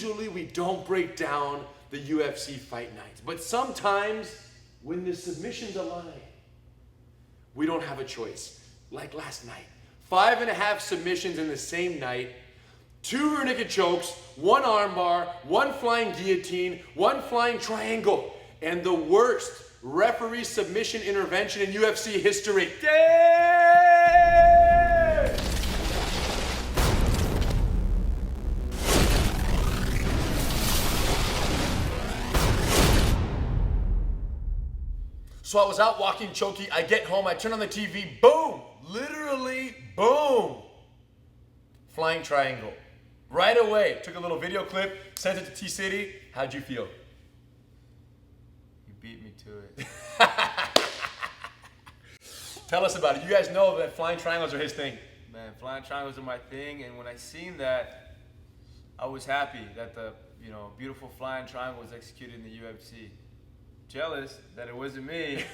usually we don't break down the UFC Fight Night. But sometimes when the submissions align, we don't have a choice. Like last night. 5.5 submissions in the same night. 2 rear naked chokes, 1 armbar, 1 flying guillotine, 1 flying triangle, and the worst referee submission intervention in UFC history. Damn! So I was out walking Choki, I get home, I turn on the TV, boom! Literally, boom! Flying triangle. Right away, took a little video clip, sent it to T-City. How'd you feel? You beat me to it. Tell us about it. You guys know that flying triangles are his thing. Man, flying triangles are my thing, and when I seen that, I was happy that the beautiful flying triangle was executed in the UFC. Jealous that it wasn't me.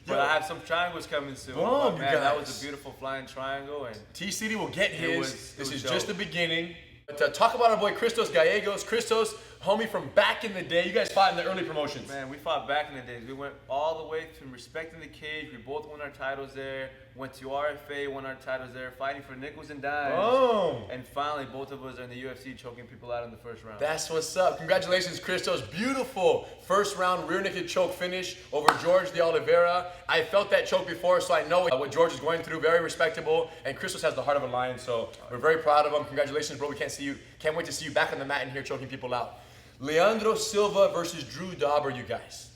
But I have some triangles coming soon. Boom, man, that was a beautiful flying triangle, and T-City will get his. This is dope. just the beginning. But talk about our boy Christos Gallegos. Christos, homie from back in the day. You guys fought in the early promotions. Man, we fought back in the days. We went all the way from respecting the cage. We both won our titles there. Went to RFA, won our titles there, fighting for nickels and dimes. Boom. And finally, both of us are in the UFC, choking people out in the first round. That's what's up. Congratulations, Christos. Beautiful first round rear naked choke finish over George de Oliveira. I felt that choke before, so I know what George is going through. Very respectable. And Christos has the heart of a lion, so we're very proud of him. Congratulations, bro. We can't wait to see you back on the mat and here choking people out. Leandro Silva versus Drew Dauber, you guys.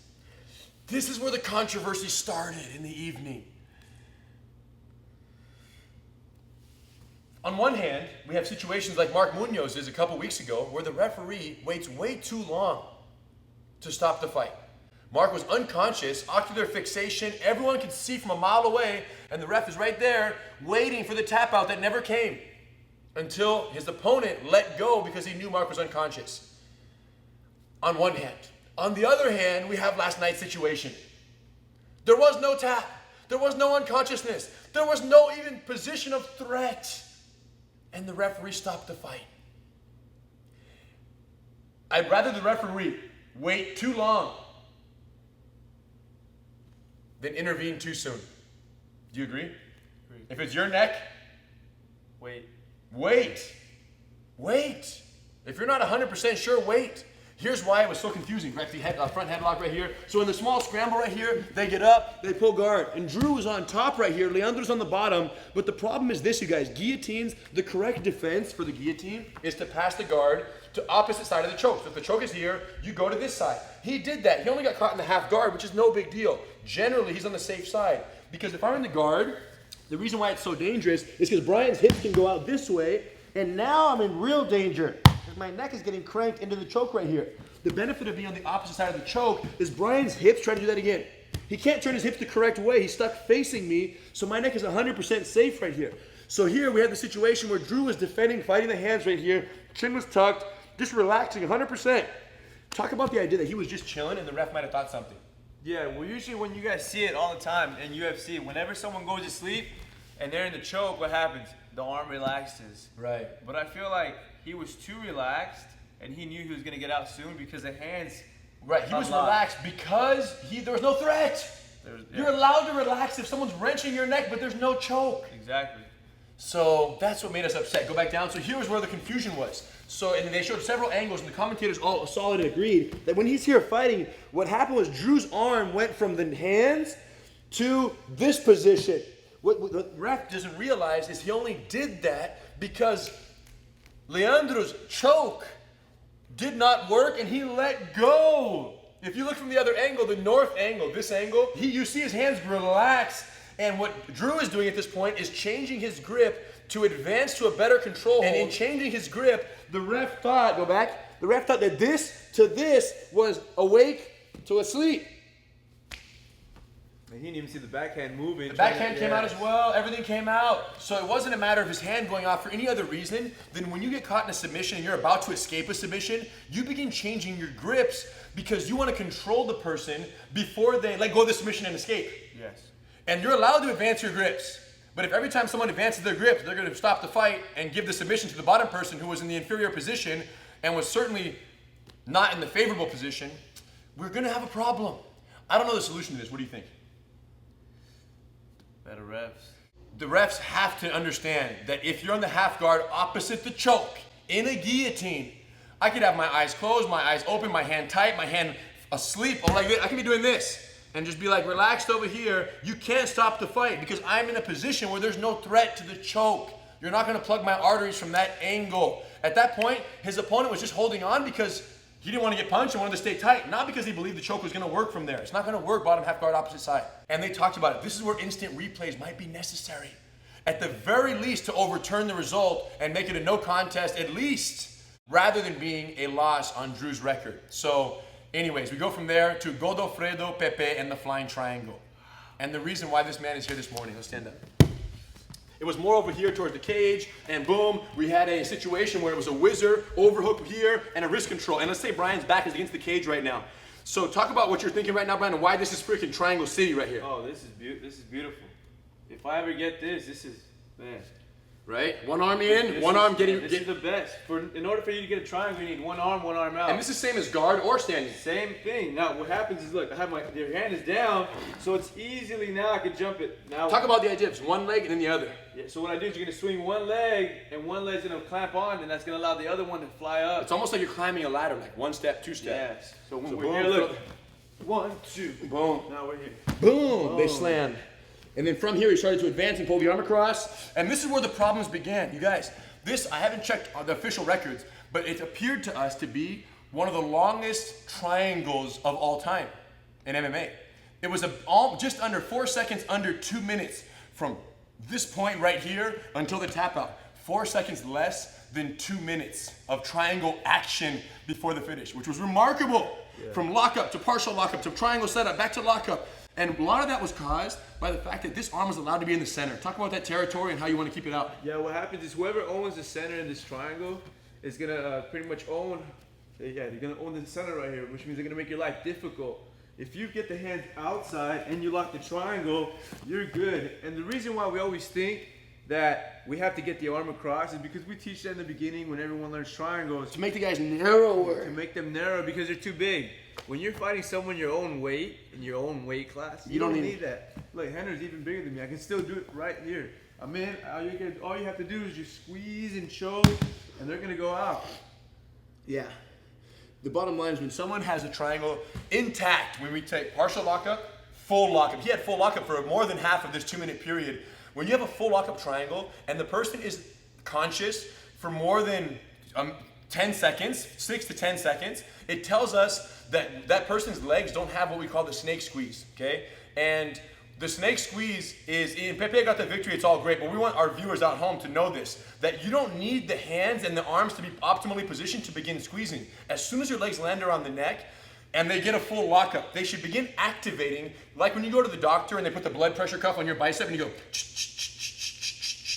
This is where the controversy started in the evening. On one hand, we have situations like Mark Munoz's a couple weeks ago where the referee waits way too long to stop the fight. Mark was unconscious, ocular fixation, everyone could see from a mile away, and the ref is right there waiting for the tap out that never came until his opponent let go because he knew Mark was unconscious. On one hand. On the other hand, we have last night's situation. There was no tap. There was no unconsciousness. There was no even position of threat. And the referee stopped the fight. I'd rather the referee wait too long than intervene too soon. Do you agree? Agreed. If it's your neck, Wait. wait. Wait. If you're not 100% sure, wait. Here's why it was so confusing. Right, the front headlock right here. So in the small scramble right here, they get up, they pull guard. And Drew is on top right here. Leandro's on the bottom. But the problem is this, you guys. Guillotines, the correct defense for the guillotine is to pass the guard to opposite side of the choke. So if the choke is here, you go to this side. He did that. He only got caught in the half guard, which is no big deal. Generally, he's on the safe side. Because if I'm in the guard, the reason why it's so dangerous is because Brian's hips can go out this way. And now I'm in real danger. My neck is getting cranked into the choke right here. The benefit of being on the opposite side of the choke is Brian's hips try to do that again. He can't turn his hips the correct way. He's stuck facing me, so my neck is 100% safe right here. So here we had the situation where Drew was defending, fighting the hands right here. Chin was tucked, just relaxing 100%. Talk about the idea that he was just chilling and the ref might have thought something. Yeah, well, usually when you guys see it all the time in UFC, whenever someone goes to sleep and they're in the choke, what happens? The arm relaxes. Right. But I feel like he was too relaxed, and he knew he was going to get out soon because the hands. Right, he was relaxed because there was no threat. You're allowed to relax if someone's wrenching your neck, but there's no choke. Exactly. So that's what made us upset. Go back down. So here was where the confusion was. So, and they showed several angles, and the commentators all solid agreed that when he's here fighting, what happened was Drew's arm went from the hands to this position. What the ref doesn't realize is he only did that because Leandro's choke did not work and he let go. If you look from the other angle, the north angle, this angle, you see his hands relax. And what Drew is doing at this point is changing his grip to advance to a better control hold. And in changing his grip, the ref thought, go back, the ref thought that this to this was awake to asleep. And he didn't even see the backhand moving. The backhand came out as well. Everything came out. So it wasn't a matter of his hand going off for any other reason than when you get caught in a submission and you're about to escape a submission, you begin changing your grips because you want to control the person before they let go of the submission and escape. Yes. And you're allowed to advance your grips. But if every time someone advances their grip, they're going to stop the fight and give the submission to the bottom person who was in the inferior position and was certainly not in the favorable position, we're going to have a problem. I don't know the solution to this. What do you think? Better refs. The refs have to understand that if you're on the half guard opposite the choke in a guillotine, I could have my eyes closed, my eyes open, my hand tight, my hand asleep, or like this. I can be doing this and just be like relaxed over here. You can't stop the fight because I'm in a position where there's no threat to the choke. You're not going to plug my arteries from that angle. At that point, his opponent was just holding on because he didn't want to get punched and wanted to stay tight, not because he believed the choke was going to work from there. It's not going to work bottom half guard opposite side. And they talked about it. This is where instant replays might be necessary. At the very least to overturn the result and make it a no contest at least, rather than being a loss on Drew's record. So anyways, we go from there to Godofredo, Pepe, and the flying triangle. And the reason why this man is here this morning, let's stand up. It was more over here towards the cage, and boom, we had a situation where it was a whizzer, overhook here, and a wrist control. And let's say Brian's back is against the cage right now. So talk about what you're thinking right now, Brian, and why this is freaking Triangle City right here. Oh, this is beautiful. If I ever get this is, man. Right? One arm in, one arm getting... This is the best. In order for you to get a triangle, you need one arm out. And this is same as guard or standing. Same thing. Now, what happens is, look, I have your hand is down, so it's easily now I can jump it. Now, talk about the idea. It's one leg and then the other. Yeah, so what I do is you're going to swing one leg, and one leg's going to clamp on, and that's going to allow the other one to fly up. It's almost like you're climbing a ladder, like one step, two step. Yes. So when we're here, look. 1, 2. Boom. Now we're here. Boom. They slammed. And then from here, he started to advance and pull the arm across. And this is where the problems began. You guys, this, I haven't checked the official records, but it appeared to us to be one of the longest triangles of all time in MMA. It was just under 4 seconds, under 2 minutes from this point right here until the tap out. 4 seconds less than 2 minutes of triangle action before the finish, which was remarkable. Yeah. From lockup to partial lockup to triangle setup, back to lockup. And a lot of that was caused by the fact that this arm was allowed to be in the center. Talk about that territory and how you want to keep it out. Yeah, what happens is whoever owns the center in this triangle is going to pretty much own, they're going to own the center right here, which means they're going to make your life difficult. If you get the hands outside and you lock the triangle, you're good. And the reason why we always think that we have to get the arm across is because we teach that in the beginning when everyone learns triangles. To make the guys narrower. To make them narrow because they're too big. When you're fighting someone your own weight, in your own weight class, you don't need that. Look, Rener's even bigger than me. I can still do it right here. I'm in, all you have to do is just squeeze and choke, and they're going to go out. Yeah. The bottom line is when someone has a triangle intact, when we take partial lockup, full lockup. He had full lockup for more than half of this 2 minute period. When you have a full lockup triangle and the person is conscious for more than 10 seconds, 6 to 10 seconds, it tells us that that person's legs don't have what we call the snake squeeze, okay? And the snake squeeze is, and Pepe got the victory, it's all great, but we want our viewers out home to know this, that you don't need the hands and the arms to be optimally positioned to begin squeezing. As soon as your legs land around the neck and they get a full lockup, they should begin activating, like when you go to the doctor and they put the blood pressure cuff on your bicep and you go,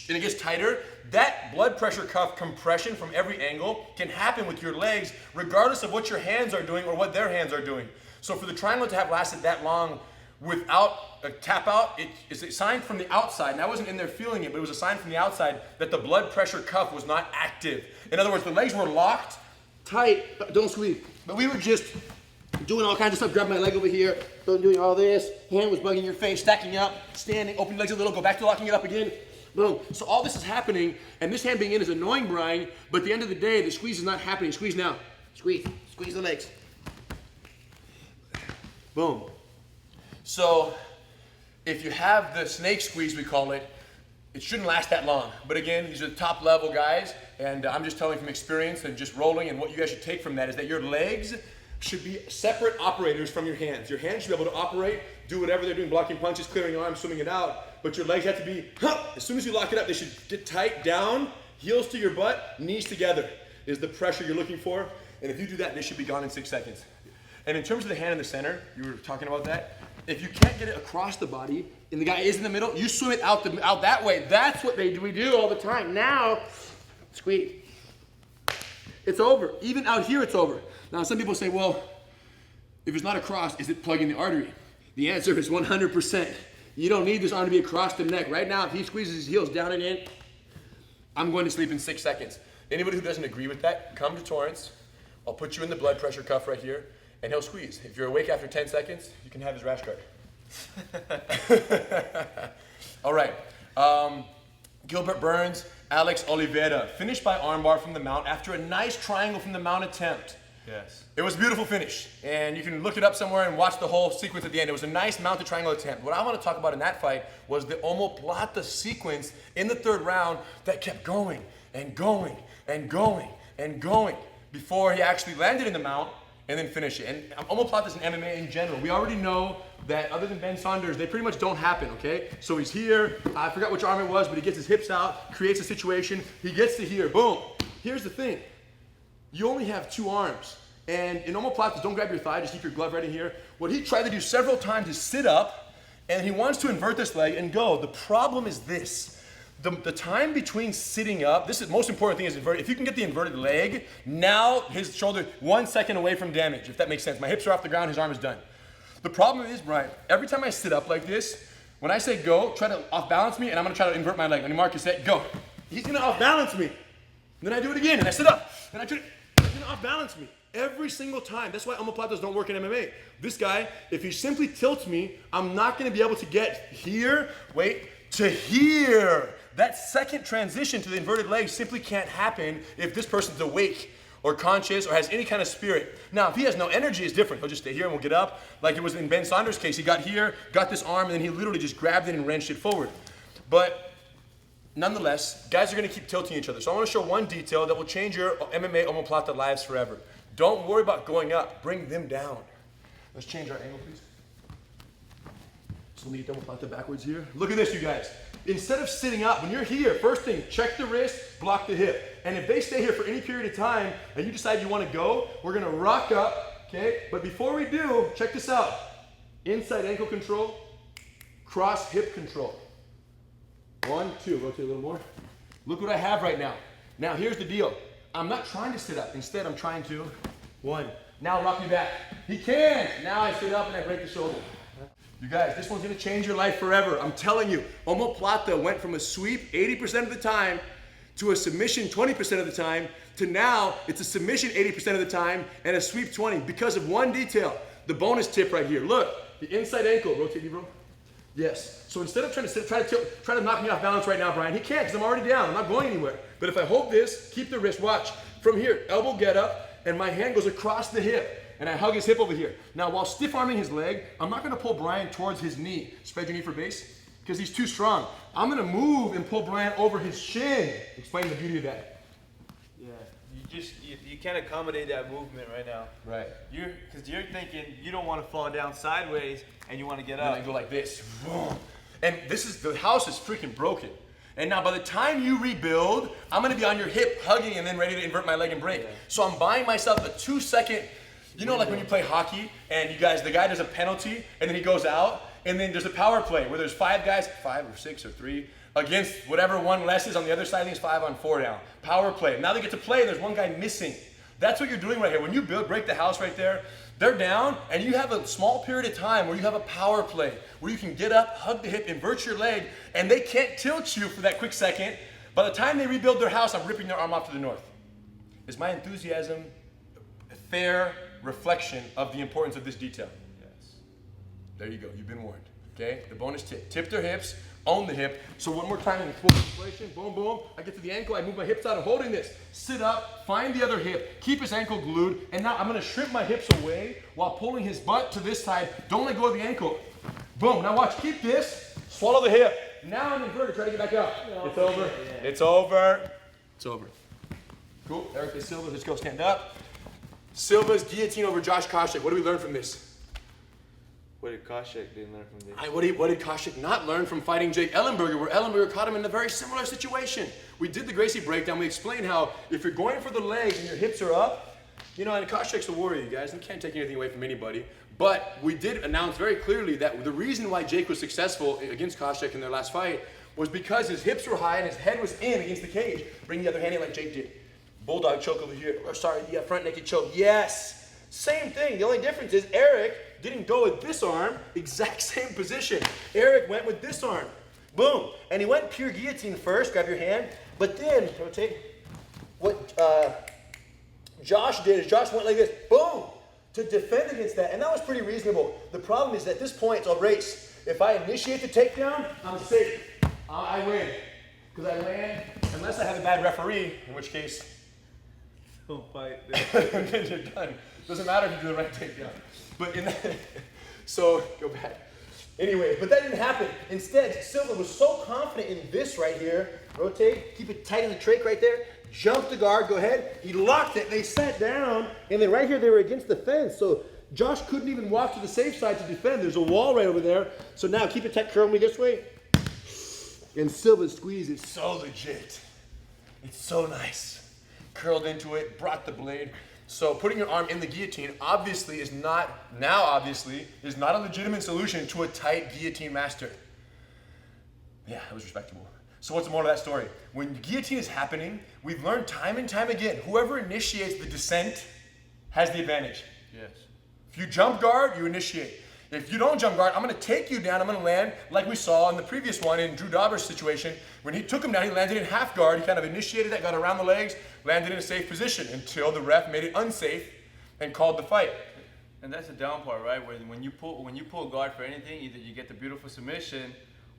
and it gets tighter. That blood pressure cuff compression from every angle can happen with your legs regardless of what your hands are doing or what their hands are doing. So for the triangle to have lasted that long without a tap out, it's a sign from the outside, and I wasn't in there feeling it, but it was a sign from the outside that the blood pressure cuff was not active. In other words, the legs were locked, tight, don't squeeze. But we were just doing all kinds of stuff, grabbing my leg over here, doing all this, hand was bugging your face, stacking up, standing, open your legs a little, go back to locking it up again. Boom. So all this is happening, and this hand being in is annoying Brian, but at the end of the day, the squeeze is not happening. Squeeze now. Squeeze. Squeeze the legs. Boom. So if you have the snake squeeze, we call it, it shouldn't last that long. But again, these are the top level guys, and I'm just telling from experience and just rolling, and what you guys should take from that is that your legs should be separate operators from your hands. Your hands should be able to operate, do whatever they're doing, blocking punches, clearing arms, swimming it out, but your legs have to be, as soon as you lock it up, they should get tight, down, heels to your butt, knees together is the pressure you're looking for. And if you do that, they should be gone in 6 seconds. And in terms of the hand in the center, you were talking about that, if you can't get it across the body, and the guy is in the middle, you swim it out that way. That's what we do all the time. Now, squeeze. It's over. Even out here, it's over. Now, some people say, well, if it's not across, is it plugging the artery? The answer is 100%. You don't need this arm to be across the neck. Right now, if he squeezes his heels down and in, I'm going to sleep in 6 seconds. Anybody who doesn't agree with that, come to Torrance. I'll put you in the blood pressure cuff right here, and he'll squeeze. If you're awake after 10 seconds, you can have his rash guard. All right. Gilbert Burns, Alex Oliveira, finished by armbar from the mount after a nice triangle from the mount attempt. Yes. It was a beautiful finish, and you can look it up somewhere and watch the whole sequence at the end. It was a nice mounted triangle attempt. What I want to talk about in that fight was the omoplata sequence in the third round that kept going and going and going and going before he actually landed in the mount and then finished it. And omoplatas in MMA in general, we already know that other than Ben Saunders, they pretty much don't happen, okay? So he's here, I forgot which arm it was, but he gets his hips out, creates a situation, he gets to here, boom. Here's the thing, you only have 2 arms. And in omoplatas, don't grab your thigh, just keep your glove right in here. What he tried to do several times is sit up, and he wants to invert this leg and go. The problem is this. The time between sitting up, this is the most important thing is inverted. If you can get the inverted leg, now his shoulder 1 second away from damage, if that makes sense. My hips are off the ground, his arm is done. The problem is, Brian, every time I sit up like this, when I say go, try to off balance me, and I'm gonna try to invert my leg. When Marcus said, go. He's gonna off balance me. And then I do it again, and I sit up, and he's gonna off balance me. Every single time. That's why omoplatas don't work in MMA. This guy, if he simply tilts me, I'm not gonna be able to get here, to here. That second transition to the inverted leg simply can't happen if this person's awake or conscious or has any kind of spirit. Now, if he has no energy, it's different. He'll just stay here and we'll get up. Like it was in Ben Saunders' case, he got here, got this arm, and then he literally just grabbed it and wrenched it forward. But nonetheless, guys are gonna keep tilting each other. So I wanna show one detail that will change your MMA omoplata lives forever. Don't worry about going up, bring them down. Let's change our angle, please. So let me get omoplata backwards here. Look at this, you guys. Instead of sitting up, when you're here, first thing, check the wrist, block the hip. And if they stay here for any period of time and you decide you want to go, we're going to rock up, okay? But before we do, check this out. Inside ankle control, cross hip control. 1, 2, rotate a little more. Look what I have right now. Now here's the deal. I'm not trying to sit up. Instead, I'm trying to, 1. Now rock me back. He can. Now I sit up and I break the shoulder. You guys, this one's gonna change your life forever. I'm telling you, omoplata went from a sweep 80% of the time to a submission 20% of the time to now it's a submission 80% of the time and a sweep 20 because of one detail, the bonus tip right here. Look, the inside ankle, rotate me, bro. Yes, so instead of trying to sit, try to knock me off balance right now, Brian, he can't because I'm already down, I'm not going anywhere. But if I hold this, keep the wrist, watch, from here, elbow get up, and my hand goes across the hip. And I hug his hip over here. Now, while stiff arming his leg, I'm not gonna pull Brian towards his knee. Spread your knee for base, because he's too strong. I'm gonna move and pull Brian over his shin. Explain the beauty of that. Yeah, you can't accommodate that movement right now. Right. Because you're thinking you don't want to fall down sideways and you want to get up. And I go like this. And the house is freaking broken. And now by the time you rebuild, I'm gonna be on your hip hugging and then ready to invert my leg and break. Yeah. So I'm buying myself a 2-second, you know, like when you play hockey and the guy does a penalty and then he goes out and then there's a power play where there's 5 guys, 5 or 6 or 3, against whatever one less is on the other side. I think it's 5 on 4 now. Power play. Now they get to play and there's one guy missing. That's what you're doing right here. When you break the house right there, they're down and you have a small period of time where you have a power play where you can get up, hug the hip, invert your leg, and they can't tilt you for that quick second. By the time they rebuild their house, I'm ripping their arm off to the north. Is my enthusiasm a fair reflection of the importance of this detail? Yes. There you go, you've been warned, okay? The bonus tip, tip their hips, own the hip. So one more time in full inflation, boom, boom. I get to the ankle, I move my hips out, I'm holding this. Sit up, find the other hip, keep his ankle glued, and now I'm gonna shrimp my hips away while pulling his butt to this side. Don't let go of the ankle. Boom, now watch, keep this, swallow the hip. Now I'm inverted, try to get back up. It's over, it's over, it's over. Cool, Eric Silva, let's go stand up. Silva's guillotine over Josh Koscheck. What do we learn from this? What did Koscheck didn't learn from this? What did Koscheck not learn from fighting Jake Ellenberger, where Ellenberger caught him in a very similar situation? We did the Gracie breakdown. We explained how if you're going for the legs and your hips are up, you know, and Koscheck's a warrior, you guys, and can't take anything away from anybody. But we did announce very clearly that the reason why Jake was successful against Koscheck in their last fight was because his hips were high and his head was in against the cage. Bring the other hand in like Jake did. Bulldog choke over here, or sorry, yeah, front naked choke, yes. Same thing, the only difference is Eric didn't go with this arm, exact same position. Eric went with this arm. Boom. And he went pure guillotine first, grab your hand, but then, rotate. What Josh did is Josh went like this, boom, to defend against that, and that was pretty reasonable. The problem is at this point, it's a race. If I initiate the takedown, I'm safe. I win. Because I land, unless I have a bad referee, in which case, Don't fight. then you're done. Doesn't matter if you do the right takedown. But in that, so go back. Anyway, but that didn't happen. Instead, Silva was so confident in this right here. Rotate, keep it tight in the trach right there. Jump the guard, go ahead. He locked it, they sat down, and then right here they were against the fence. So Josh couldn't even walk to the safe side to defend. There's a wall right over there. So now keep it tight, curl me this way. And Silva's squeeze is so legit. It's so nice. Curled into it, brought the blade. So putting your arm in the guillotine obviously is not a legitimate solution to a tight guillotine master. Yeah, it was respectable. So what's the moral of that story? When guillotine is happening, we've learned time and time again, whoever initiates the descent has the advantage. Yes. If you jump guard, you initiate. If you don't jump guard, I'm going to take you down. I'm going to land like we saw in the previous one in Drew Dauber's situation. When he took him down, he landed in half guard. He kind of initiated that, got around the legs, landed in a safe position until the ref made it unsafe and called the fight. And that's the down part, right? When you pull guard for anything, either you get the beautiful submission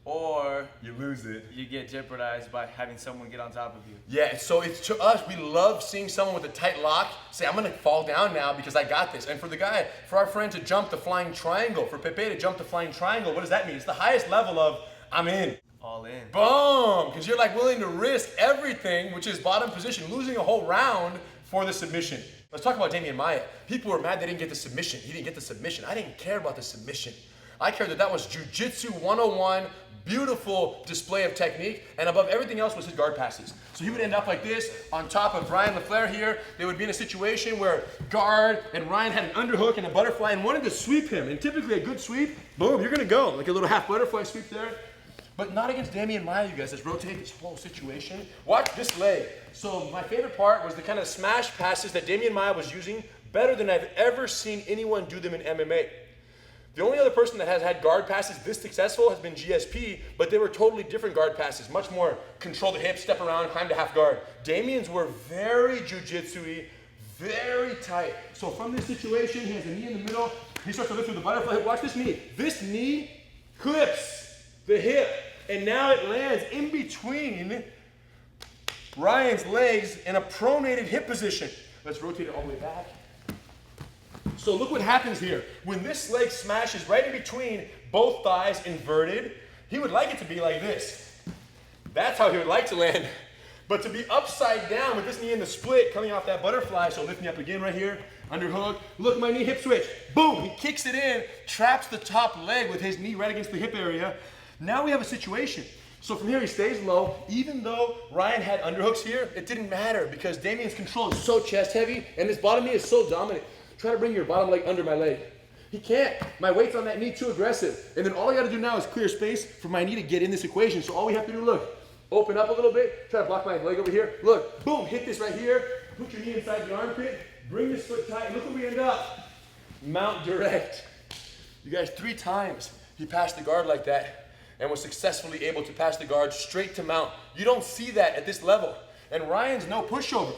or You lose it. you get jeopardized by having someone get on top of you. Yeah, so it's to us, we love seeing someone with a tight lock say, I'm going to fall down now because I got this. And for our friend to jump the flying triangle, for Pepe to jump the flying triangle, what does that mean? It's the highest level of, I'm in. All in. Boom! Because you're like willing to risk everything, which is bottom position, losing a whole round for the submission. Let's talk about Damian Maia. People were mad they didn't get the submission. He didn't get the submission. I didn't care about the submission. I cared that was jiu-jitsu 101, beautiful display of technique, and above everything else was his guard passes. So he would end up like this on top of Ryan LaFleur here. They would be in a situation where guard and Ryan had an underhook and a butterfly and wanted to sweep him. And typically a good sweep, boom, you're gonna go. Like a little half butterfly sweep there. But not against Damian Maia, you guys. Let's rotate this whole situation. Watch this leg. So my favorite part was the kind of smash passes that Damian Maia was using, better than I've ever seen anyone do them in MMA. The only other person that has had guard passes this successful has been GSP, but they were totally different guard passes, much more control the hips, step around, climb to half guard. Damian's were very jiu-jitsu-y, very tight. So from this situation, he has a knee in the middle, he starts to lift through the butterfly hip. Watch this knee. This knee clips the hip, and now it lands in between Ryan's legs in a pronated hip position. Let's rotate it all the way back. So look what happens here. When this leg smashes right in between both thighs inverted, he would like it to be like this. That's how he would like to land. But to be upside down with this knee in the split coming off that butterfly, so lift me up again right here, underhook. Look, my knee hip switch. Boom, he kicks it in, traps the top leg with his knee right against the hip area. Now we have a situation. So from here he stays low. Even though Ryan had underhooks here, it didn't matter because Damian's control is so chest heavy and this bottom knee is so dominant. Try to bring your bottom leg under my leg. He can't. My weight's on that knee, too aggressive. And then all I gotta do now is clear space for my knee to get in this equation. So all we have to do, look, open up a little bit, try to block my leg over here. Look, boom, hit this right here. Put your knee inside the armpit, bring this foot tight. Look where we end up. Mount direct. You guys, 3 times he passed the guard like that and was successfully able to pass the guard straight to mount. You don't see that at this level. And Ryan's no pushover.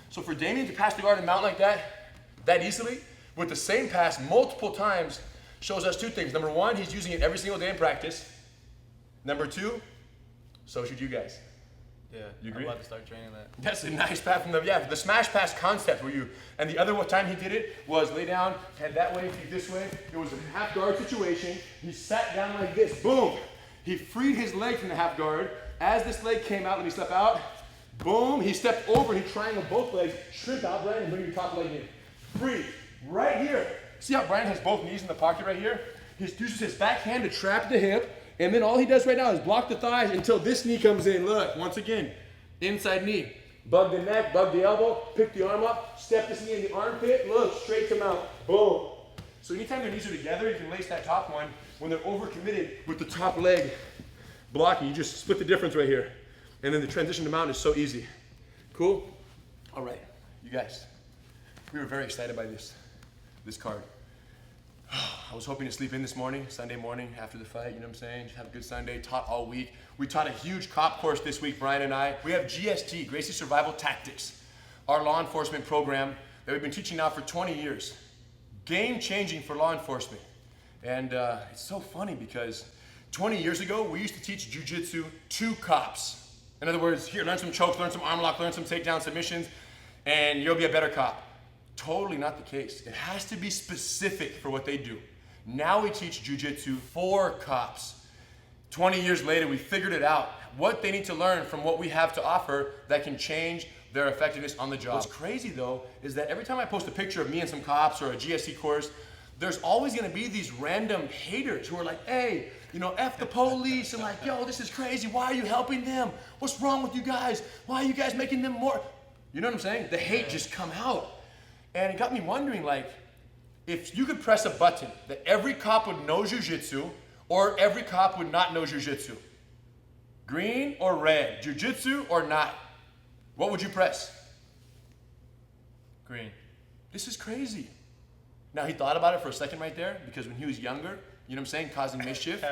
So for Damian to pass the guard and mount like that easily, with the same pass multiple times, shows us 2 things. Number 1, he's using it every single day in practice. Number 2, so should you guys. Yeah, you agree? I'm about to start training that. That's a nice pass from the smash pass concept where you, and the other time he did it was lay down, head that way, feet this way. It was a half guard situation. He sat down like this, boom. He freed his leg from the half guard. As this leg came out, let me step out. Boom, he stepped over, he triangled both legs, shrimp out, Brian, and bring your top leg in. Free, right here. See how Brian has both knees in the pocket right here? He uses his back hand to trap the hip, and then all he does right now is block the thighs until this knee comes in. Look, once again, inside knee. Bug the neck, bug the elbow, pick the arm up, step this knee in the armpit, look, straight to mount, boom. So anytime their knees are together, you can lace that top one. When they're overcommitted with the top leg blocking, you just split the difference right here. And then the transition to mount is so easy. Cool? All right, you guys. We were very excited by this card. I was hoping to sleep in this morning, Sunday morning after the fight, you know what I'm saying? Just have a good Sunday, taught all week. We taught a huge cop course this week, Brian and I. We have GST, Gracie Survival Tactics, our law enforcement program that we've been teaching now for 20 years. Game changing for law enforcement. And it's so funny because 20 years ago, we used to teach jiu-jitsu to cops. In other words, here, learn some chokes, learn some arm lock, learn some takedown submissions, and you'll be a better cop. Totally not the case. It has to be specific for what they do. Now we teach jiu-jitsu for cops. 20 years later, we figured it out. What they need to learn from what we have to offer that can change their effectiveness on the job. What's crazy though, is that every time I post a picture of me and some cops or a GST course, there's always gonna be these random haters who are like, hey, you know, F the police, and like, yo, this is crazy. Why are you helping them? What's wrong with you guys? Why are you guys making them more? You know what I'm saying? The hate just come out. And it got me wondering, like, if you could press a button that every cop would know jiu-jitsu or every cop would not know jiu-jitsu, green or red, jiu-jitsu or not, what would you press? Green. This is crazy. Now, he thought about it for a second right there, because when he was younger, you know what I'm saying, causing mischief,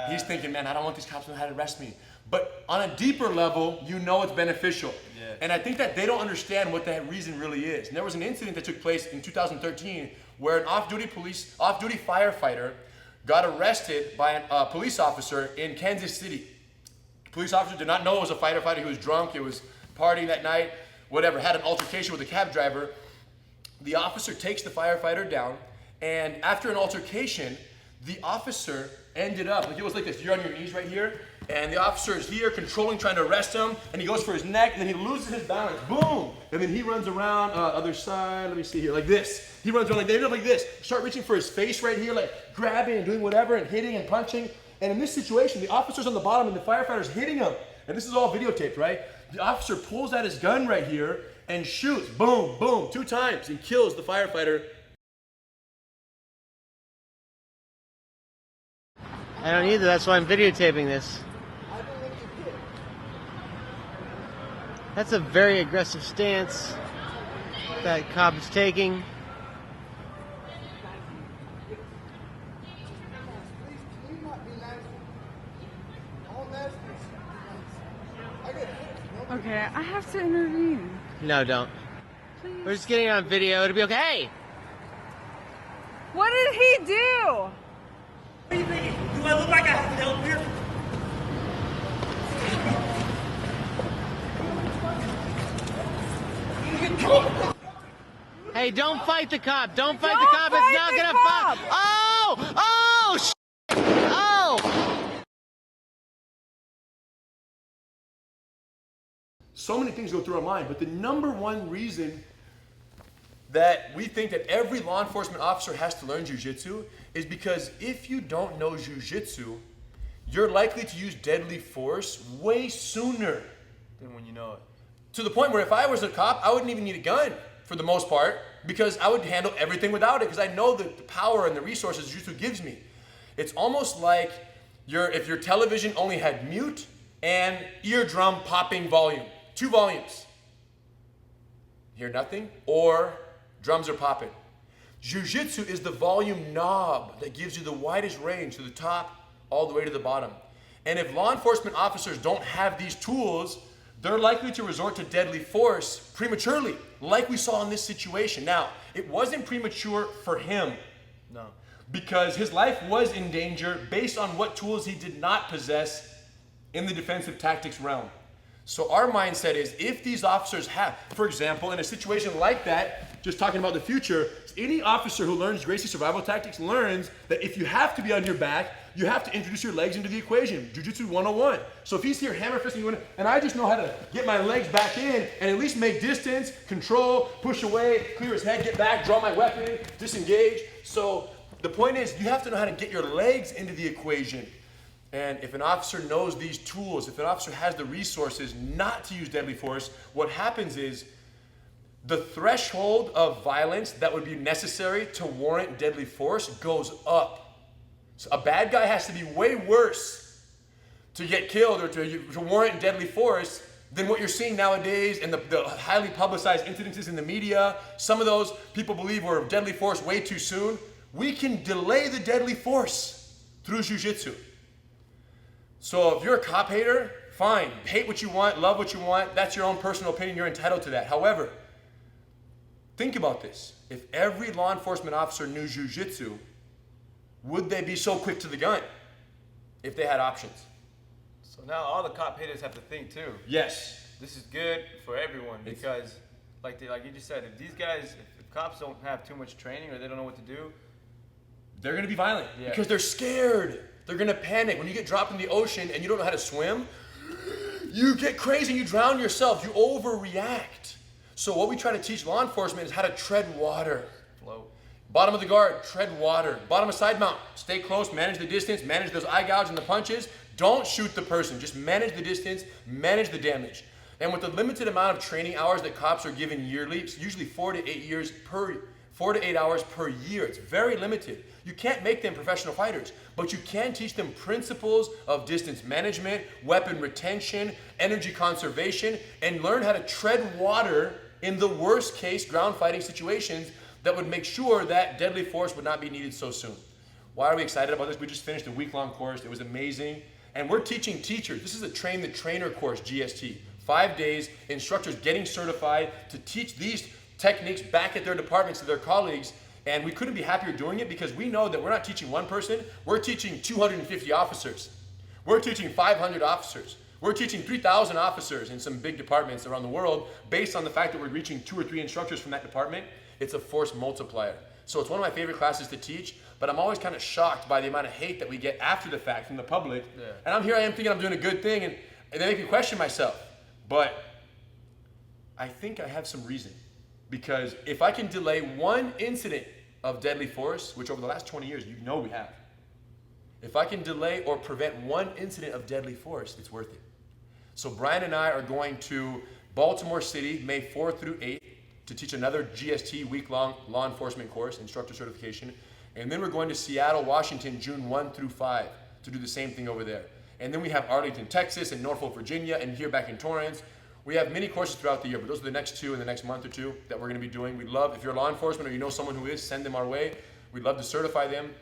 he's thinking, man, I don't want these cops to know how to arrest me. But on a deeper level, you know it's beneficial. Yeah. And I think that they don't understand what that reason really is. And there was an incident that took place in 2013 where an off-duty firefighter got arrested by a police officer in Kansas City. The police officer did not know it was a firefighter. He was drunk. He was partying that night, whatever, had an altercation with a cab driver. The officer takes the firefighter down, and after an altercation, the officer ended up, like it was like this, you're on your knees right here, and the officer is here controlling, trying to arrest him, and he goes for his neck, and then he loses his balance, boom! And then he runs around, other side, let me see here, like this. He runs around like, they end up like this, start reaching for his face right here, like grabbing and doing whatever, and hitting and punching. And in this situation, the officer's on the bottom, and the firefighter's hitting him. And this is all videotaped, right? The officer pulls out his gun right here, and shoots, boom, boom, 2 times, and kills the firefighter. I don't either, that's why I'm videotaping this. I believe you did. That's a very aggressive stance that cop is taking. Okay, I have to intervene. No, don't. Please. We're just getting it on video, it'll be okay. Hey! What did he do? What do you think? Do I look like I have to help here? Hey, don't fight the cop! Don't fight Don't the cop! It's fight not the gonna cop! fight! Oh! Oh! Shit! Oh! So many things go through our mind, but the number one reason that we think that every law enforcement officer has to learn jiu-jitsu is because if you don't know jiu-jitsu, you're likely to use deadly force way sooner. Then when you know it. To the point where if I was a cop, I wouldn't even need a gun for the most part, because I would handle everything without it, because I know the power and the resources jiu-jitsu gives me. It's almost like if your television only had mute and eardrum popping volume, 2 volumes. Hear nothing, or drums are popping. Jiu-jitsu is the volume knob that gives you the widest range to the top all the way to the bottom. And if law enforcement officers don't have these tools, they're likely to resort to deadly force prematurely, like we saw in this situation. Now, it wasn't premature for him. No. Because his life was in danger based on what tools he did not possess in the defensive tactics realm. So our mindset is, if these officers have, for example, in a situation like that, just talking about the future, any officer who learns Gracie survival tactics learns that if you have to be on your back, you have to introduce your legs into the equation, Jiu-Jitsu 101. So if he's here hammer fisting, and I just know how to get my legs back in and at least make distance, control, push away, clear his head, get back, draw my weapon, disengage. So the point is, you have to know how to get your legs into the equation. And if an officer knows these tools, if an officer has the resources not to use deadly force, what happens is the threshold of violence that would be necessary to warrant deadly force goes up. So a bad guy has to be way worse to get killed or to warrant deadly force than what you're seeing nowadays and the highly publicized incidences in the media. Some of those people believe were deadly force way too soon. we can delay the deadly force through jiu-jitsu. So if you're a cop hater, fine. Hate what you want, love what you want. That's your own personal opinion. You're entitled to that. However, think about this. If every law enforcement officer knew jiu-jitsu, would they be so quick to the gun if they had options? So now all the cop haters have to think too. Yes. This is good for everyone because, like you just said, if these guys, if cops don't have too much training or they don't know what to do, they're going to be violent Yeah. because they're scared. They're going to panic. When you get dropped in the ocean and you don't know how to swim, you get crazy and you drown yourself. You overreact. So what we try to teach law enforcement is how to tread water. float. Bottom of the guard, tread water. Bottom of side mount, stay close, manage the distance, manage those eye gouge and the punches. Don't shoot the person, just manage the distance, manage the damage. And with the limited amount of training hours that cops are given yearly, it's usually 4 to 8 hours per year. It's very limited. You can't make them professional fighters, but you can teach them principles of distance management, weapon retention, energy conservation, and learn how to tread water in the worst case ground fighting situations that would make sure that deadly force would not be needed so soon. Why are we excited about this? We just finished a week-long course. It was amazing. And we're teaching teachers. This is a train the trainer course, GST. 5 days, instructors getting certified to teach these techniques back at their departments to their colleagues. And we couldn't be happier doing it because we know that we're not teaching one person, we're teaching 250 officers. We're teaching 500 officers. We're teaching 3,000 officers in some big departments around the world based on the fact that we're reaching 2 or 3 instructors from that department. It's a force multiplier. So it's one of my favorite classes to teach, but I'm always kind of shocked by the amount of hate that we get after the fact from the public. Yeah. And I am thinking I'm doing a good thing, and they make me question myself. But I think I have some reason. Because if I can delay one incident of deadly force, which over the last 20 years, you know we have. If I can delay or prevent one incident of deadly force, it's worth it. So Brian and I are going to Baltimore City, May 4th through 8th, to teach another GST week-long law enforcement course, instructor certification. And then we're going to Seattle, Washington, June 1 through 5 to do the same thing over there. And then we have Arlington, Texas, and Norfolk, Virginia, and here back in Torrance. We have many courses throughout the year, but those are the next 2 in the next month or 2 that we're going to be doing. We'd love, if you're law enforcement or you know someone who is, send them our way. We'd love to certify them.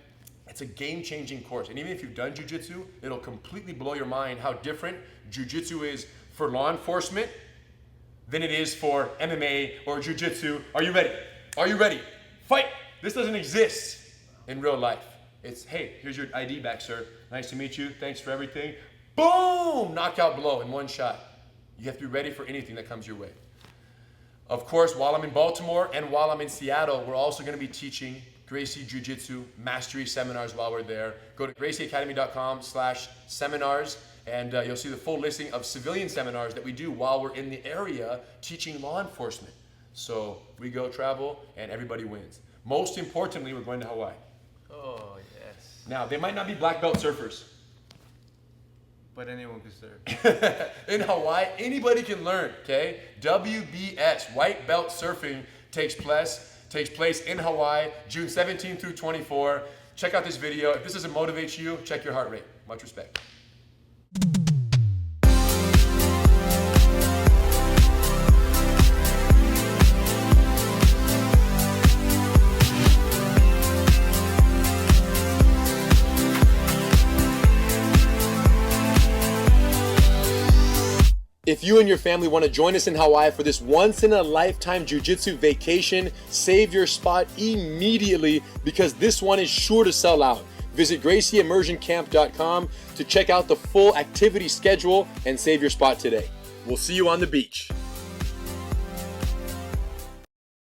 It's a game-changing course. And even if you've done jiu-jitsu, it'll completely blow your mind how different jiu-jitsu is for law enforcement than it is for MMA or jiu-jitsu. Are you ready? Are you ready? Fight! This doesn't exist in real life. It's, hey, here's your ID back, sir. Nice to meet you. Thanks for everything. Boom! Knockout blow in one shot. You have to be ready for anything that comes your way. Of course, while I'm in Baltimore and while I'm in Seattle, we're also going to be teaching Gracie Jiu-Jitsu Mastery Seminars while we're there. Go to gracieacademy.com/seminars and you'll see the full listing of civilian seminars that we do while we're in the area teaching law enforcement. So we go travel and everybody wins. Most importantly, we're going to Hawaii. Oh, yes. Now, they might not be black belt surfers. But anyone can serve. In Hawaii, anybody can learn, okay? WBS, White Belt Surfing, takes place in Hawaii, June 17 through 24. Check out this video. If this doesn't motivate you, check your heart rate. Much respect. If you and your family want to join us in Hawaii for this once-in-a-lifetime jiu-jitsu vacation, save your spot immediately because this one is sure to sell out. Visit GracieImmersionCamp.com to check out the full activity schedule and save your spot today. We'll see you on the beach.